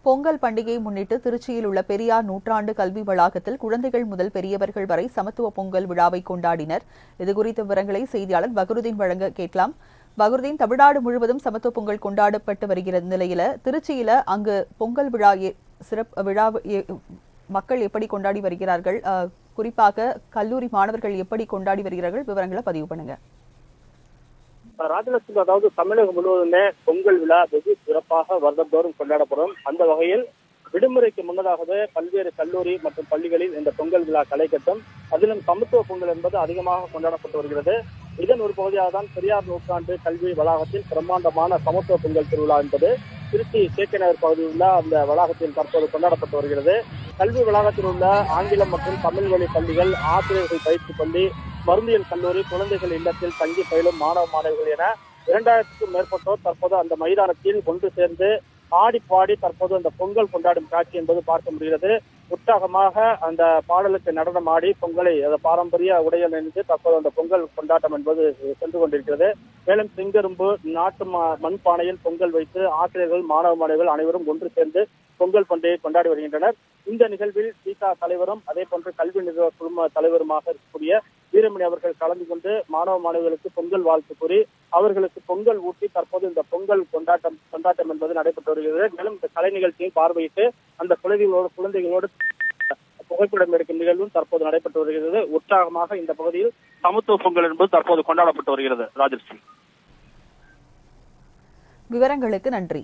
பொங்கல் பண்டிகையை முன்னிட்டு திருச்சியில் உள்ள பெரியார் நூற்றாண்டு கல்வி வளாகத்தில் குழந்தைகள் முதல் பெரியவர்கள் வரை சமத்துவ பொங்கல் விழாவை கொண்டாடினர். இதுகுறித்த விவரங்களை செய்தியாளர் பகருதீன் வழங்க கேட்கலாம். பகருதீன், தமிழ்நாடு முழுவதும் சமத்துவ பொங்கல் கொண்டாடப்பட்டு வருகிற நிலையில திருச்சியில அங்கு பொங்கல் விழா சிறப்பு விழா மக்கள் எப்படி கொண்டாடி வருகிறார்கள்? குறிப்பாக கல்லூரி மாணவர்கள் எப்படி கொண்டாடி வருகிறார்கள்? விவரங்களை பதிவு பண்ணுங்க. ராஜலட்சுமி, அதாவது தமிழகம் முழுவதுமே பொங்கல் விழா வெகு சிறப்பாக வருடந்தோறும் கொண்டாடப்படும். அந்த வகையில் விடுமுறைக்கு முன்னதாகவே பல்வேறு கல்லூரி மற்றும் பள்ளிகளில் இந்த பொங்கல் விழா களை கட்டும். அதிலும் சமத்துவ பொங்கல் என்பது அதிகமாக கொண்டாடப்பட்டு வருகிறது. இதன் ஒரு பகுதியாக தான் பெரியார் நூற்றாண்டு கல்வி வளாகத்தில் பிரம்மாண்டமான சமத்துவ பொங்கல் திருவிழா என்பது திருச்சி கேகே நகர் பகுதியில் உள்ள அந்த வளாகத்தில் தற்போது கொண்டாடப்பட்டு வருகிறது. கல்வி வளாகத்தில் உள்ள ஆங்கிலம் மற்றும் தமிழ் வழி பள்ளிகள், ஆசிரியர்கள் பயிற்சி பள்ளி, மருந்தியல் கல்லூரி, குழந்தைகள் இல்லத்தில் தங்கி பயிலும் மாணவ மாணவிகள் என 2000க்கும் மேற்பட்டோர் தற்போது அந்த மைதானத்தில் ஒன்று சேர்ந்து ஆடி பாடி தற்போது அந்த பொங்கல் கொண்டாடும் காட்சி என்பது பார்க்க முடிகிறது. உற்சாகமாக அந்த பாடலுக்கு நடனம் ஆடி பொங்கலை பாரம்பரிய உடையில் நின்று தற்போது அந்த பொங்கல் கொண்டாட்டம் என்பது சென்று கொண்டிருக்கிறது. மேலும் செங்கரும்பு, நாட்டு மண்பானையில் பொங்கல் வைத்து ஆசிரியர்கள், மாணவ மாணவிகள் அனைவரும் ஒன்று சேர்ந்து பொங்கல் பண்டிகையை கொண்டாடி வருகின்றனர். இந்த நிகழ்வில் சீதா தலைவரும் அதே போன்று கல்வி நிறுவன குழும தலைவருமாக இருக்கக்கூடிய வீரமணி அவர்கள் கலந்து கொண்டு மாணவ மாணவிகளுக்கு பொங்கல் வாழ்த்து கூறி அவர்களுக்கு பொங்கல் ஊட்டி தற்போது இந்த பொங்கல் கொண்டாட்டம் என்பது நடைபெற்று வருகிறது. மேலும் இந்த கலை நிகழ்ச்சியை பார்வையிட்டு அந்த குழந்தைகளோடு புகைப்படம் எடுக்கும் நிகழ்வும் தற்போது நடைபெற்று வருகிறது. உற்சாகமாக இந்த பகுதியில் சமத்துவ பொங்கல் என்பது தற்போது கொண்டாடப்பட்டு வருகிறது. ராஜலட்சுமி, விவரங்களுக்கு நன்றி.